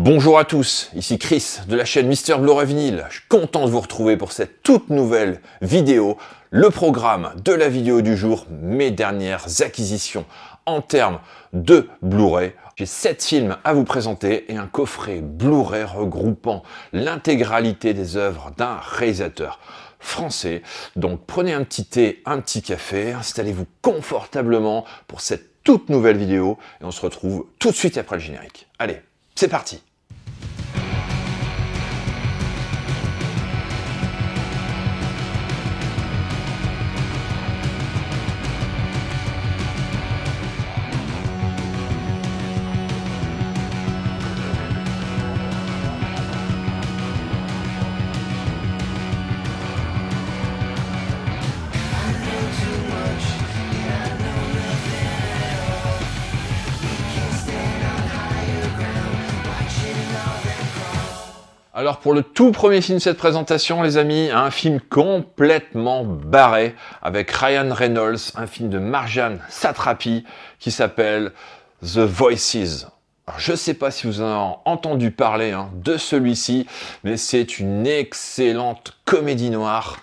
Bonjour à tous, ici Chris de la chaîne Mister Blu-ray Vinyl. Je suis content de vous retrouver pour cette toute nouvelle vidéo, le programme de la vidéo du jour, mes dernières acquisitions en termes de Blu-ray. J'ai 7 films à vous présenter et un coffret Blu-ray regroupant l'intégralité des œuvres d'un réalisateur français. Donc prenez un petit thé, un petit café, installez-vous confortablement pour cette toute nouvelle vidéo et on se retrouve tout de suite après le générique. Allez, c'est parti! Alors pour le tout premier film de cette présentation, les amis, un film complètement barré avec Ryan Reynolds, un film de Marjane Satrapi qui s'appelle The Voices. Alors, je ne sais pas si vous en avez entendu parler de celui-ci, mais c'est une excellente comédie noire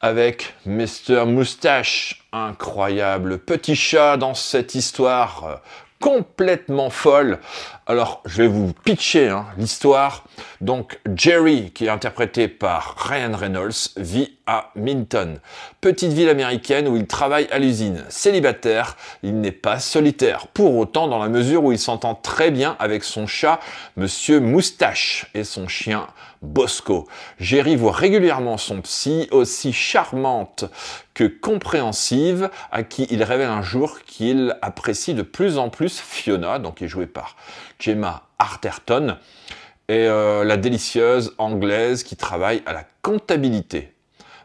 avec Mr. Moustache, incroyable petit chat dans cette histoire complètement folle. Alors, je vais vous pitcher l'histoire. Donc, Jerry, qui est interprété par Ryan Reynolds, vit à Minton, petite ville américaine où il travaille à l'usine. Célibataire, il n'est pas solitaire. Pour autant, dans la mesure où il s'entend très bien avec son chat, Monsieur Moustache, et son chien Bosco. Jerry voit régulièrement son psy, aussi charmante que compréhensive, à qui il révèle un jour qu'il apprécie de plus en plus Fiona, donc qui est jouée par Gemma Arterton, et la délicieuse anglaise qui travaille à la comptabilité.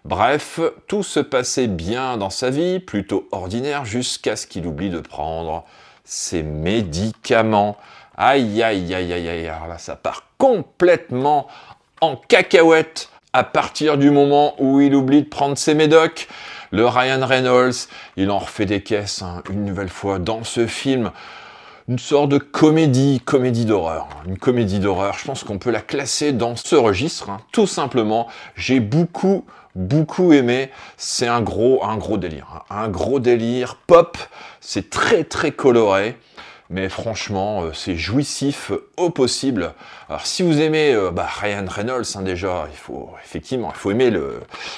Bref, tout se passait bien dans sa vie, plutôt ordinaire, jusqu'à ce qu'il oublie de prendre ses médicaments. Aïe, aïe, aïe, aïe, aïe, alors là, ça part complètement en cacahuète à partir du moment où il oublie de prendre ses médocs. Le Ryan Reynolds, il en refait des caisses une nouvelle fois dans ce film. Une sorte de comédie d'horreur. Une comédie d'horreur, je pense qu'on peut la classer dans ce registre, tout simplement. J'ai beaucoup aimé. C'est un gros délire. Un gros délire pop, c'est très coloré. Mais franchement, c'est jouissif au possible. Alors, si vous aimez Ryan Reynolds, déjà, il faut aimer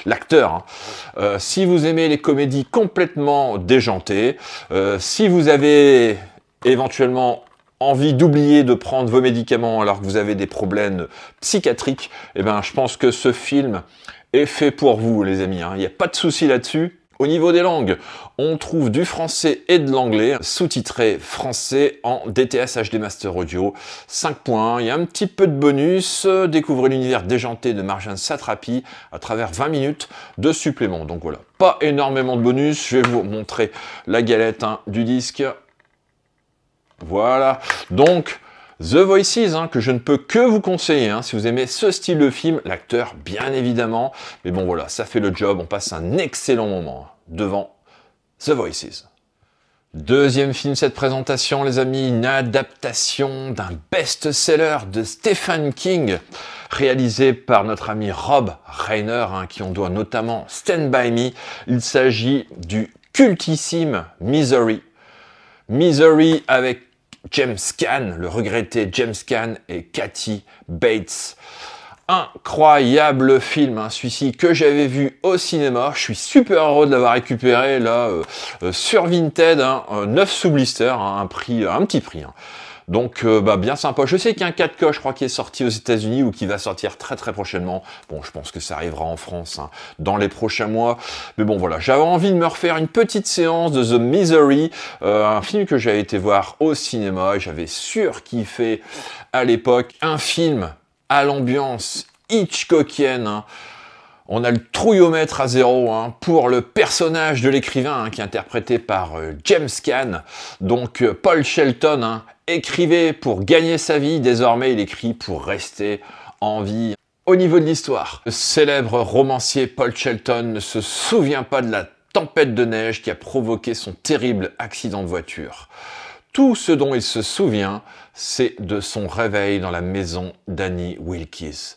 l'acteur. Si vous aimez les comédies complètement déjantées, si vous avez éventuellement envie d'oublier de prendre vos médicaments alors que vous avez des problèmes psychiatriques, je pense que ce film est fait pour vous, les amis. Il n'y a pas de souci là-dessus. Au niveau des langues, on trouve du français et de l'anglais, sous-titré français en DTS HD Master Audio, 5 points. Il y a un petit peu de bonus, découvrez l'univers déjanté de Marjane Satrapi à travers 20 minutes de supplément. Donc voilà, pas énormément de bonus, je vais vous montrer la galette du disque. Voilà, donc The Voices, que je ne peux que vous conseiller, si vous aimez ce style de film, l'acteur bien évidemment, mais bon voilà, ça fait le job, on passe un excellent moment devant The Voices. Deuxième film de cette présentation, les amis, une adaptation d'un best-seller de Stephen King, réalisé par notre ami Rob Reiner, qui on doit notamment Stand By Me. Il s'agit du cultissime Misery. Misery avec James Caan, le regretté James Caan et Kathy Bates. Incroyable film, celui-ci que j'avais vu au cinéma. Je suis super heureux de l'avoir récupéré là sur Vinted, 9 sous blister, un petit prix. Donc bien sympa. Je sais qu'il y a un 4K, je crois, qui est sorti aux États-Unis ou qui va sortir très prochainement. Bon, je pense que ça arrivera en France dans les prochains mois. Mais bon, voilà, j'avais envie de me refaire une petite séance de The Misery, un film que j'avais été voir au cinéma. J'avais surkiffé à l'époque. Un film à l'ambiance hitchcockienne. On a le trouillomètre à zéro pour le personnage de l'écrivain qui est interprété par James Caan. Donc Paul Shelton écrivait pour gagner sa vie, désormais il écrit pour rester en vie. Au niveau de l'histoire, le célèbre romancier Paul Shelton ne se souvient pas de la tempête de neige qui a provoqué son terrible accident de voiture. Tout ce dont il se souvient, c'est de son réveil dans la maison d'Annie Wilkes.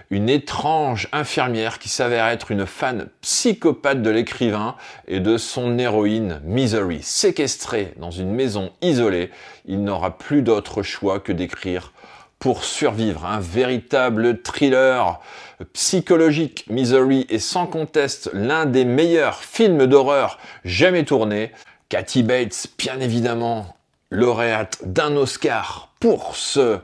Une étrange infirmière qui s'avère être une fan psychopathe de l'écrivain et de son héroïne Misery. Séquestrée dans une maison isolée, il n'aura plus d'autre choix que d'écrire pour survivre. Un véritable thriller psychologique. Misery est sans conteste l'un des meilleurs films d'horreur jamais tournés. Kathy Bates, bien évidemment, lauréate d'un Oscar pour ce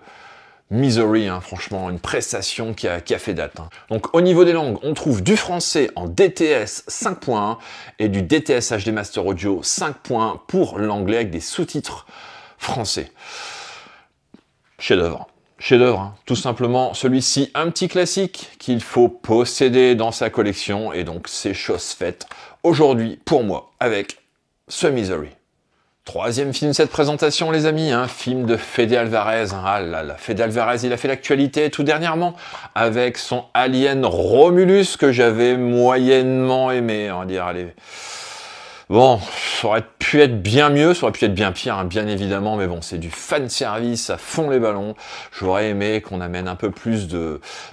Misery, hein, franchement, une prestation qui a fait date. Hein. Donc au niveau des langues, on trouve du français en DTS 5.1 et du DTS HD Master Audio 5.1 pour l'anglais avec des sous-titres français. Chef-d'œuvre. Chef-d'œuvre, hein. Tout simplement, celui-ci, un petit classique qu'il faut posséder dans sa collection, et donc c'est chose faite aujourd'hui pour moi avec ce Misery. Troisième film de cette présentation, les amis, un film de Fede Alvarez. Ah là là, Fede Alvarez, il a fait l'actualité tout dernièrement avec son Alien Romulus que j'avais moyennement aimé, on va dire, allez. Bon, ça aurait pu être bien mieux, ça aurait pu être bien pire, hein, bien évidemment, mais bon, c'est du fan service à fond les ballons. J'aurais aimé qu'on amène un peu plus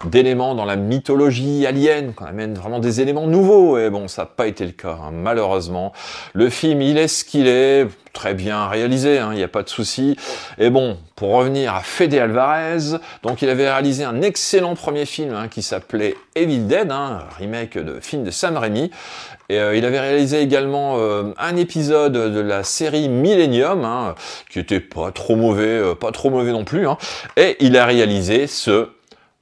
d'éléments dans la mythologie alien, qu'on amène vraiment des éléments nouveaux, et bon, ça n'a pas été le cas, hein, malheureusement. Le film, il est ce qu'il est, très bien réalisé, il n'y a pas de souci. Et bon, pour revenir à Fede Alvarez, donc il avait réalisé un excellent premier film hein, qui s'appelait Evil Dead, un remake de film de Sam Raimi. Et il avait réalisé également un épisode de la série Millennium, hein, qui était pas trop mauvais non plus. Hein. Et il a réalisé ce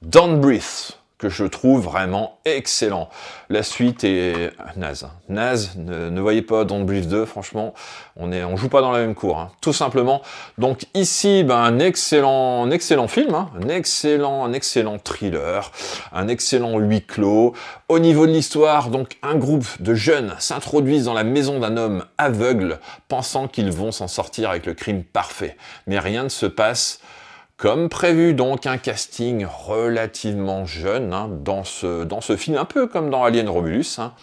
Don't Breathe, que je trouve vraiment excellent. La suite est naze. Naze, ne voyez pas Don't Breathe 2, franchement, on joue pas dans la même cour, hein, tout simplement. Donc ici, ben, un excellent film, hein, un excellent thriller, un excellent huis clos. Au niveau de l'histoire, donc un groupe de jeunes s'introduisent dans la maison d'un homme aveugle, pensant qu'ils vont s'en sortir avec le crime parfait. Mais rien ne se passe comme prévu, donc un casting relativement jeune hein, dans ce film, un peu comme dans Alien Romulus. Hein.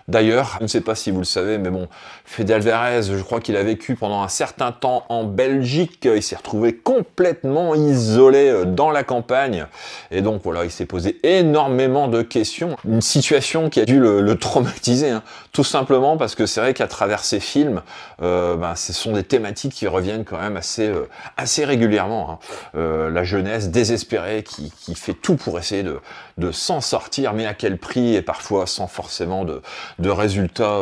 D'ailleurs, je ne sais pas si vous le savez, mais bon, Fede Alvarez, je crois qu'il a vécu pendant un certain temps en Belgique, il s'est retrouvé complètement isolé dans la campagne, et donc voilà, il s'est posé énormément de questions, une situation qui a dû le traumatiser, hein, tout simplement parce que c'est vrai qu'à travers ces films, ce sont des thématiques qui reviennent quand même assez régulièrement, hein. La jeunesse désespérée qui fait tout pour essayer de s'en sortir, mais à quel prix, et parfois sans forcément de résultats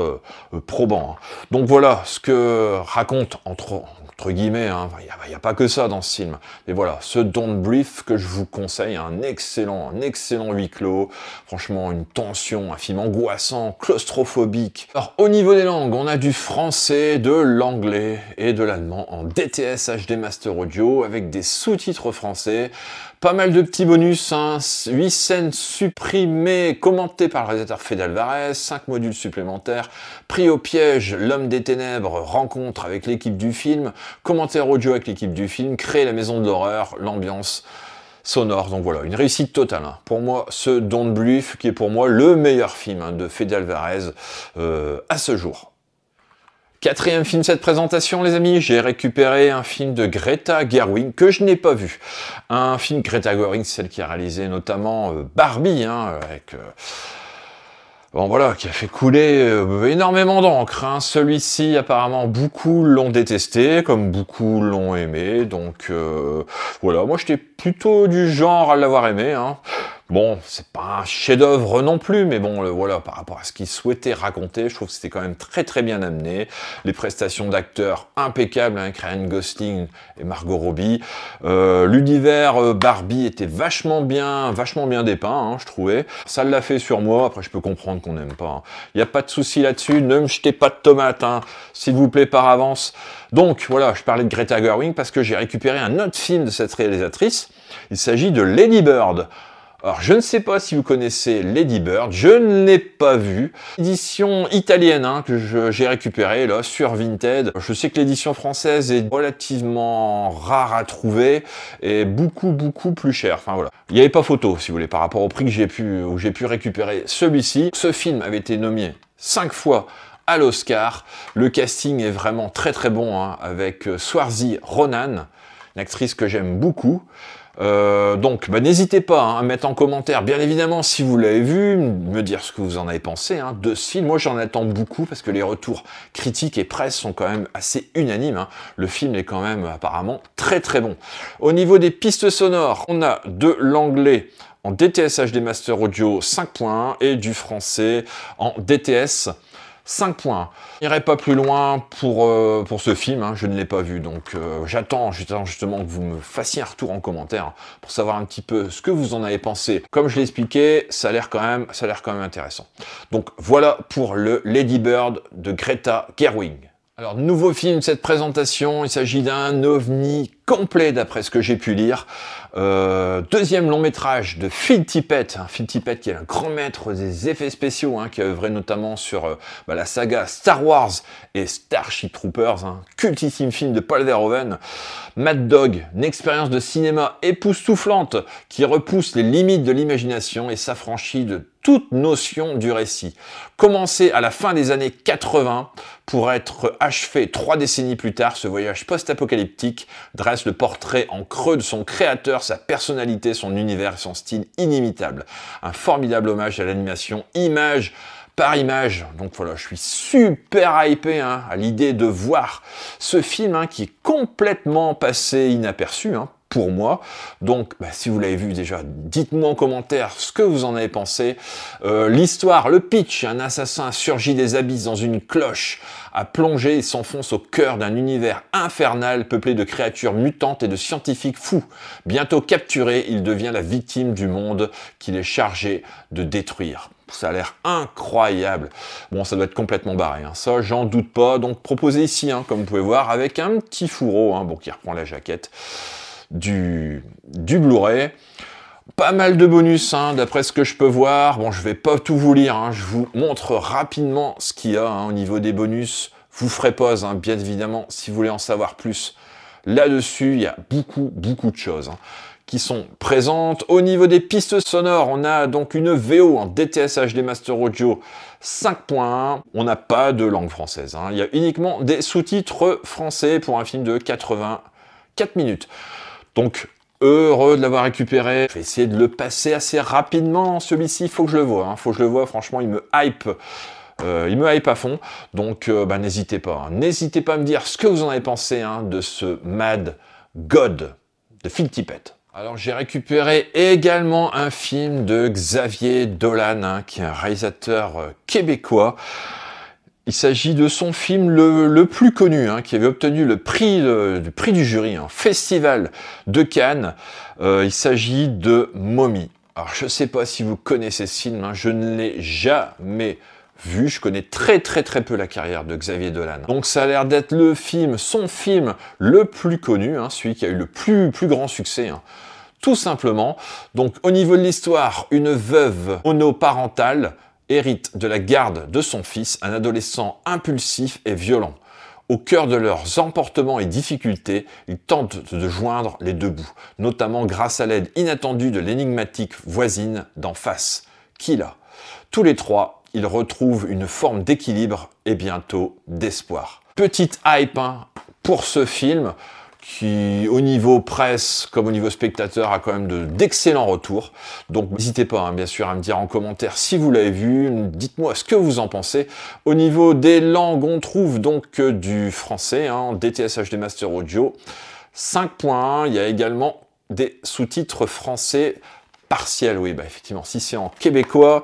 probants. Hein. Donc voilà ce que raconte, entre guillemets, hein, il n'y a pas que ça dans ce film, mais voilà, ce Don't Breathe que je vous conseille, un excellent huis clos, franchement une tension, un film angoissant, claustrophobique. Alors au niveau des langues, on a du français, de l'anglais et de l'allemand en DTS HD Master Audio avec des sous-titres français. Pas mal de petits bonus, hein, 8 scènes supprimées, commentées par le réalisateur Fede Alvarez, 5 modules supplémentaires, pris au piège, l'homme des ténèbres, rencontre avec l'équipe du film, commentaire audio avec l'équipe du film, créer la maison de l'horreur, l'ambiance sonore, donc voilà, une réussite totale. Hein. Pour moi, ce Don't Breathe, qui est pour moi le meilleur film hein, de Fede Alvarez à ce jour. Quatrième film de cette présentation, les amis, j'ai récupéré un film de Greta Gerwig que je n'ai pas vu. Un film Greta Gerwig, celle qui a réalisé notamment Barbie, hein, avec... Bon voilà, qui a fait couler énormément d'encre. Hein. Celui-ci, apparemment, beaucoup l'ont détesté, comme beaucoup l'ont aimé. Donc voilà, moi j'étais plutôt du genre à l'avoir aimé. Hein. Bon, c'est pas un chef-d'œuvre non plus, mais bon, voilà, par rapport à ce qu'il souhaitait raconter, je trouve que c'était quand même très bien amené. Les prestations d'acteurs impeccables, hein, Ryan Gosling et Margot Robbie. L'univers Barbie était vachement bien dépeint, hein, je trouvais. Ça l'a fait sur moi, après je peux comprendre qu'on n'aime pas. Il n'y a pas de souci là-dessus, ne me jetez pas de tomates, hein, s'il vous plaît, par avance. Donc, voilà, je parlais de Greta Gerwig parce que j'ai récupéré un autre film de cette réalisatrice. Il s'agit de Lady Bird. Alors, je ne sais pas si vous connaissez Lady Bird, je ne l'ai pas vu. Édition italienne hein, que j'ai récupérée là sur Vinted. Je sais que l'édition française est relativement rare à trouver et beaucoup plus chère. Enfin voilà, il n'y avait pas photo si vous voulez par rapport au prix que j'ai pu récupérer celui-ci. Ce film avait été nommé 5 fois à l'Oscar. Le casting est vraiment très très bon, hein, avec Saoirse Ronan, une actrice que j'aime beaucoup. Donc, n'hésitez pas, hein, à mettre en commentaire, bien évidemment, si vous l'avez vu, me dire ce que vous en avez pensé, hein, de ce film. Moi, j'en attends beaucoup parce que les retours critiques et presse sont quand même assez unanimes, hein. Le film est quand même apparemment très très bon. Au niveau des pistes sonores, on a de l'anglais en DTS HD Master Audio 5.1 et du français en DTS 5.1. Je n'irai pas plus loin pour ce film, hein, je ne l'ai pas vu, donc j'attends justement que vous me fassiez un retour en commentaire, hein, pour savoir un petit peu ce que vous en avez pensé. Comme je l'ai expliqué, ça a l'air quand même intéressant. Donc voilà pour le Lady Bird de Greta Gerwig. Alors, nouveau film de cette présentation, il s'agit d'un ovni complet d'après ce que j'ai pu lire. Deuxième long métrage de Phil Tippett, hein, Phil Tippett qui est un grand maître des effets spéciaux, hein, qui a œuvré notamment sur la saga Star Wars et Starship Troopers, hein, cultissime film de Paul Verhoeven. Mad Dog, une expérience de cinéma époustouflante qui repousse les limites de l'imagination et s'affranchit de toute notion du récit. Commencé à la fin des années 80 pour être achevé 3 décennies plus tard, ce voyage post-apocalyptique dresse le portrait en creux de son créateur, sa personnalité, son univers et son style inimitable. Un formidable hommage à l'animation image par image. Donc voilà, je suis super hypé, hein, à l'idée de voir ce film, hein, qui est complètement passé inaperçu, hein, pour moi. Donc, si vous l'avez vu déjà, dites-moi en commentaire ce que vous en avez pensé. L'histoire, le pitch, un assassin surgit des abysses dans une cloche, a plongé et s'enfonce au cœur d'un univers infernal peuplé de créatures mutantes et de scientifiques fous. Bientôt capturé, il devient la victime du monde qu'il est chargé de détruire. Ça a l'air incroyable. Bon, ça doit être complètement barré, hein. Ça, j'en doute pas. Donc, proposé ici, hein, comme vous pouvez voir, avec un petit fourreau, hein, bon, qui reprend la jaquette du Blu-ray. Pas mal de bonus, hein, d'après ce que je peux voir. Bon, je vais pas tout vous lire, hein, je vous montre rapidement ce qu'il y a, hein, au niveau des bonus. Vous ferez pause, hein, bien évidemment, si vous voulez en savoir plus. Là-dessus, il y a beaucoup de choses, hein, qui sont présentes. Au niveau des pistes sonores, on a donc une VO en DTS HD Master Audio 5.1. On n'a pas de langue française, hein. Il y a uniquement des sous-titres français pour un film de 84 minutes. Donc, heureux de l'avoir récupéré. Je vais essayer de le passer assez rapidement, celui-ci. Il faut que je le voie, hein. Faut que je le voie. Franchement, il me hype. À fond. Donc, n'hésitez pas. Hein. N'hésitez pas à me dire ce que vous en avez pensé, hein, de ce Mad God de Phil Tippett. Alors, j'ai récupéré également un film de Xavier Dolan, hein, qui est un réalisateur québécois. Il s'agit de son film le plus connu, hein, qui avait obtenu le prix du jury, hein, Festival de Cannes. Il s'agit de Mommy. Alors, je ne sais pas si vous connaissez ce film, hein, je ne l'ai jamais vu. Je connais très peu la carrière de Xavier Dolan. Donc, ça a l'air d'être son film le plus connu, hein, celui qui a eu le plus grand succès, hein, tout simplement. Donc, au niveau de l'histoire, une veuve monoparentale hérite de la garde de son fils, un adolescent impulsif et violent. Au cœur de leurs emportements et difficultés, ils tentent de joindre les deux bouts, notamment grâce à l'aide inattendue de l'énigmatique voisine d'en face, Kila. Tous les trois, ils retrouvent une forme d'équilibre et bientôt d'espoir. Petite hype, hein, pour ce film, qui, au niveau presse comme au niveau spectateur, a quand même d'excellents retours. Donc n'hésitez pas, hein, bien sûr, à me dire en commentaire si vous l'avez vu, dites-moi ce que vous en pensez. Au niveau des langues, on trouve donc du français, hein, en DTS HD Master Audio 5.1, il y a également des sous-titres français partiels, oui, effectivement, si c'est en québécois,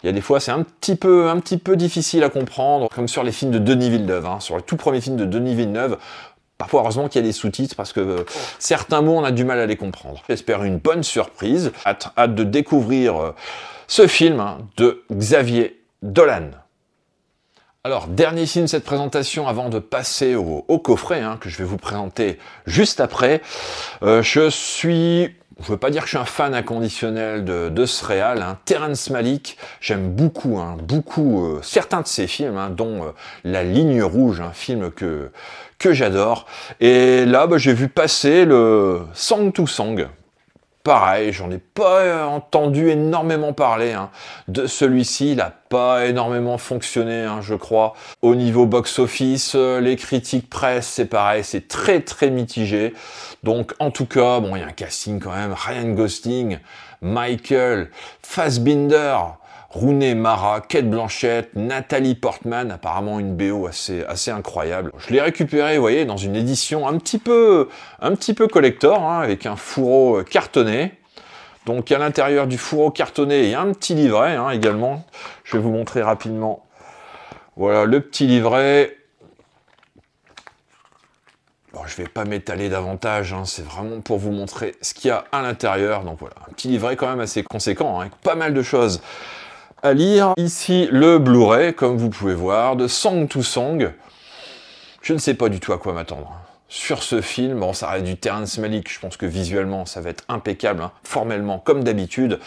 il y a des fois, c'est un petit peu difficile à comprendre, comme sur les films de Denis Villeneuve, hein, sur le tout premier film de Denis Villeneuve. Parfois, heureusement qu'il y a des sous-titres parce que certains mots, on a du mal à les comprendre. J'espère une bonne surprise. Hâte de découvrir ce film, hein, de Xavier Dolan. Alors, dernier film de cette présentation avant de passer au coffret, hein, que je vais vous présenter juste après. Je veux pas dire que je suis un fan inconditionnel de ce réal, hein. Terrence Malick, j'aime beaucoup, certains de ses films, hein, dont La Ligne Rouge, un film que j'adore. Et là, j'ai vu passer le Song to Song. pareil, j'en ai pas entendu énormément parler hein. De celui-ci. Il n'a pas énormément fonctionné, hein, je crois. Au niveau box-office, les critiques presse, c'est pareil, c'est très très mitigé. Donc en tout cas, bon, il y a un casting quand même. Ryan Gosling, Michael Fassbinder, Rooney Mara, Cate Blanchett, Nathalie Portman, apparemment une BO assez incroyable. Je l'ai récupéré, vous voyez, dans une édition un petit peu collector, hein, avec un fourreau cartonné. Donc à l'intérieur du fourreau cartonné, il y a un petit livret hein, également. Je vais vous montrer rapidement. Voilà le petit livret. Bon, je ne vais pas m'étaler davantage, hein, c'est vraiment pour vous montrer ce qu'il y a à l'intérieur. Donc voilà, un petit livret quand même assez conséquent, hein, avec pas mal de choses à lire. Ici, le Blu-ray, comme vous pouvez voir, de Song to Song. Je ne sais pas du tout à quoi m'attendre. Sur ce film, bon, ça reste du Terrence Malick, je pense que visuellement, ça va être impeccable, hein, formellement, comme d'habitude.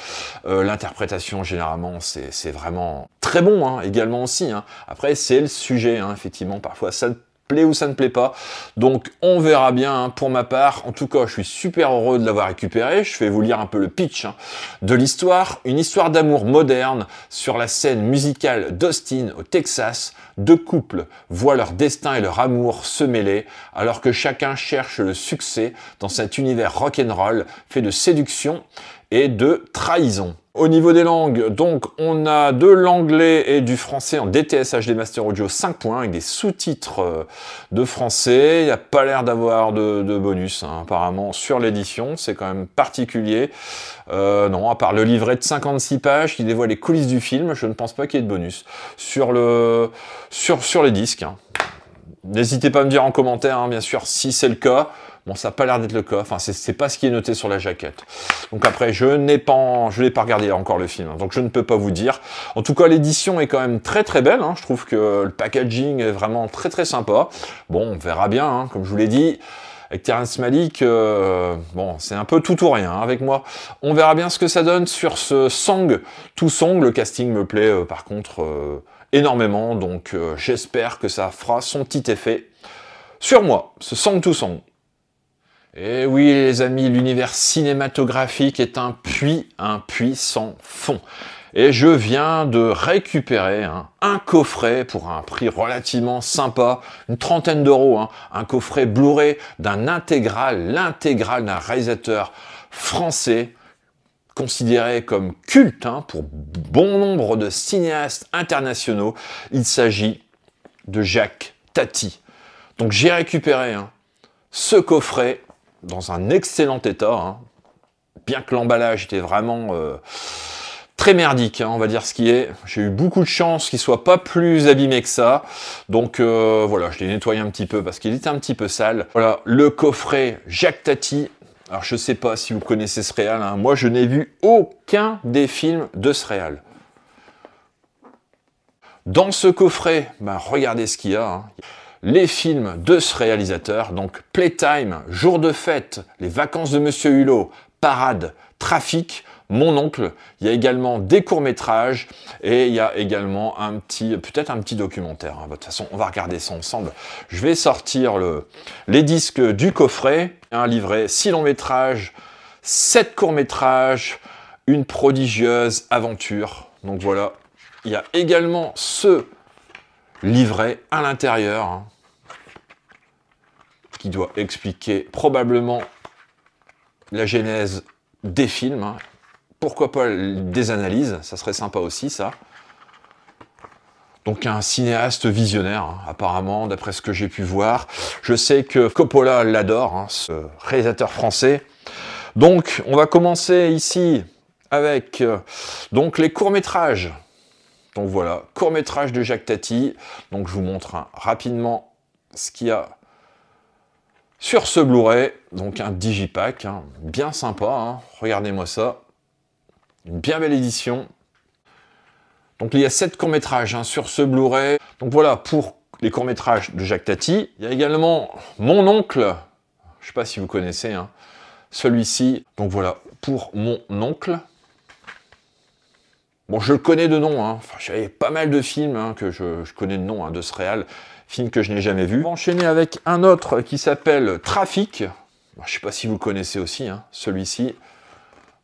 L'interprétation, généralement, c'est vraiment très bon, hein, également aussi. Hein. Après, c'est le sujet, hein, effectivement, parfois, ça plaît ou ça ne plaît pas. Donc on verra bien hein, pour ma part. En tout cas, je suis super heureux de l'avoir récupéré. Je vais vous lire un peu le pitch hein, de l'histoire. Une histoire d'amour moderne sur la scène musicale d'Austin au Texas. Deux couples voient leur destin et leur amour se mêler alors que chacun cherche le succès dans cet univers rock'n'roll fait de séduction et de trahison. Au niveau des langues, donc, on a de l'anglais et du français en DTS HD Master Audio 5 points avec des sous-titres de français. Il n'y a pas l'air d'avoir de bonus, hein, apparemment, sur l'édition. C'est quand même particulier. Non, à part le livret de 56 pages qui dévoile les coulisses du film, je ne pense pas qu'il y ait de bonus sur les disques. Hein. N'hésitez pas à me dire en commentaire, hein, bien sûr, si c'est le cas. Bon, ça n'a pas l'air d'être le cas. Enfin, c'est pas ce qui est noté sur la jaquette. Donc après, je n'ai pas regardé encore le film. Hein, donc je ne peux pas vous dire. En tout cas, l'édition est quand même très très belle. Hein, je trouve que le packaging est vraiment très très sympa. Bon, on verra bien. Hein, comme je vous l'ai dit, avec Terrence Malick, bon, c'est un peu tout ou rien hein, avec moi. On verra bien ce que ça donne sur ce Song to Song. Le casting me plaît par contre énormément. Donc j'espère que ça fera son petit effet sur moi, ce Song to Song. Et oui les amis, l'univers cinématographique est un puits sans fond. Et je viens de récupérer hein, un coffret pour un prix relativement sympa, une trentaine d'euros, hein, un coffret Blu-ray l'intégrale d'un réalisateur français, considéré comme culte hein, pour bon nombre de cinéastes internationaux. Il s'agit de Jacques Tati. Donc j'ai récupéré hein, ce coffret dans un excellent état, hein, bien que l'emballage était vraiment très merdique, hein, on va dire ce qui est. J'ai eu beaucoup de chance qu'il soit pas plus abîmé que ça, donc voilà, je l'ai nettoyé un petit peu parce qu'il était un petit peu sale. Voilà, le coffret Jacques Tati. Alors je sais pas si vous connaissez ce réal, hein, moi je n'ai vu aucun des films de ce réal. Dans ce coffret, ben, regardez ce qu'il y a. Hein. Les films de ce réalisateur, donc Playtime, Jour de fête, Les vacances de Monsieur Hulot, Parade, Trafic, Mon oncle. Il y a également des courts-métrages et il y a également peut-être un petit documentaire. Hein. De toute façon, on va regarder ça ensemble. Je vais sortir les disques du coffret, un livret 6 longs-métrages, 7 courts-métrages, une prodigieuse aventure. Donc voilà, il y a également ce livret à l'intérieur, hein, qui doit expliquer probablement la genèse des films. Hein. Pourquoi pas des analyses, ça serait sympa aussi ça. Donc un cinéaste visionnaire, hein, apparemment, d'après ce que j'ai pu voir. Je sais que Coppola l'adore, hein, ce réalisateur français. Donc on va commencer ici avec donc les courts-métrages. Donc voilà, court-métrage de Jacques Tati. Donc je vous montre hein, rapidement ce qu'il y a sur ce Blu-ray. Donc un digipack, hein, bien sympa, hein. Regardez-moi ça. Une bien belle édition. Donc il y a 7 courts-métrages hein, sur ce Blu-ray. Donc voilà pour les courts-métrages de Jacques Tati. Il y a également Mon oncle. Je ne sais pas si vous connaissez hein, celui-ci. Donc voilà pour Mon oncle. Bon, je le connais de nom, hein. Enfin, j'avais pas mal de films hein, que je connais de nom hein, de ce réal, film que je n'ai jamais vu. On va enchaîner avec un autre qui s'appelle Trafic. Bon, je sais pas si vous le connaissez aussi, hein, celui-ci.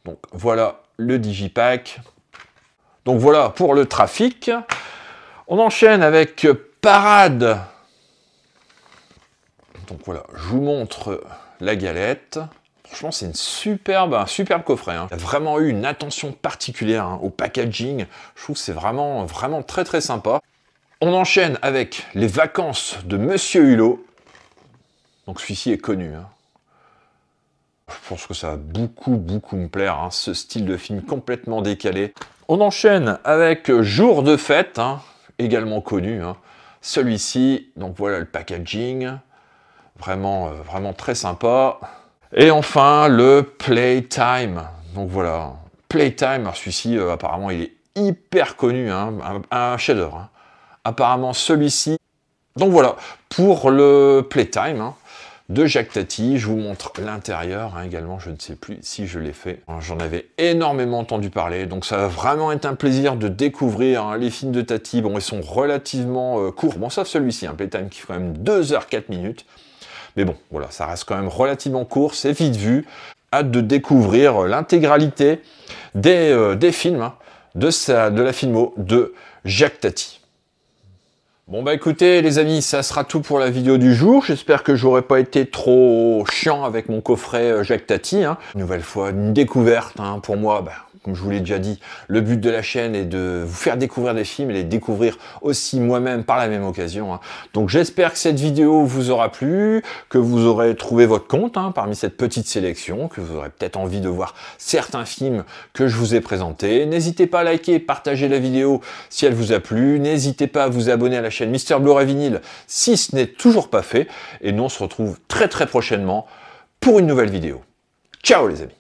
Donc voilà le digipack. Donc voilà pour le trafic. On enchaîne avec Parade. Donc voilà, je vous montre la galette. Franchement, c'est un superbe coffret. Hein. Il y a vraiment eu une attention particulière au packaging. Je trouve que c'est vraiment très très sympa. On enchaîne avec Les Vacances de Monsieur Hulot. Donc celui-ci est connu. Hein. Je pense que ça va beaucoup me plaire, hein, ce style de film complètement décalé. On enchaîne avec Jour de fête, hein, également connu. Hein. Celui-ci, donc voilà le packaging. Vraiment très sympa. Et enfin, le Playtime. Donc voilà, Playtime, alors celui-ci, apparemment, il est hyper connu, hein, un chef-d'œuvre. Hein. Apparemment, celui-ci. Donc voilà, pour le Playtime hein, de Jacques Tati, je vous montre l'intérieur hein, également, je ne sais plus si je l'ai fait. J'en avais énormément entendu parler, donc ça va vraiment être un plaisir de découvrir hein, les films de Tati. Bon, ils sont relativement courts, bon, sauf celui-ci, un Playtime qui fait quand même 2h04 minutes. Mais bon, voilà, ça reste quand même relativement court, c'est vite vu. Hâte de découvrir l'intégralité des films hein, de la filmo de Jacques Tati. Bon bah écoutez les amis, ça sera tout pour la vidéo du jour. J'espère que j'aurais pas été trop chiant avec mon coffret Jacques Tati. Hein. Une nouvelle fois, une découverte hein, pour moi. Bah, comme je vous l'ai déjà dit, le but de la chaîne est de vous faire découvrir des films et les découvrir aussi moi-même par la même occasion. Hein. Donc j'espère que cette vidéo vous aura plu, que vous aurez trouvé votre compte hein, parmi cette petite sélection, que vous aurez peut-être envie de voir certains films que je vous ai présentés. N'hésitez pas à liker et partager la vidéo si elle vous a plu. N'hésitez pas à vous abonner à la chaîne Mister Blu-ray Vinyl si ce n'est toujours pas fait. Et nous on se retrouve très prochainement pour une nouvelle vidéo. Ciao les amis!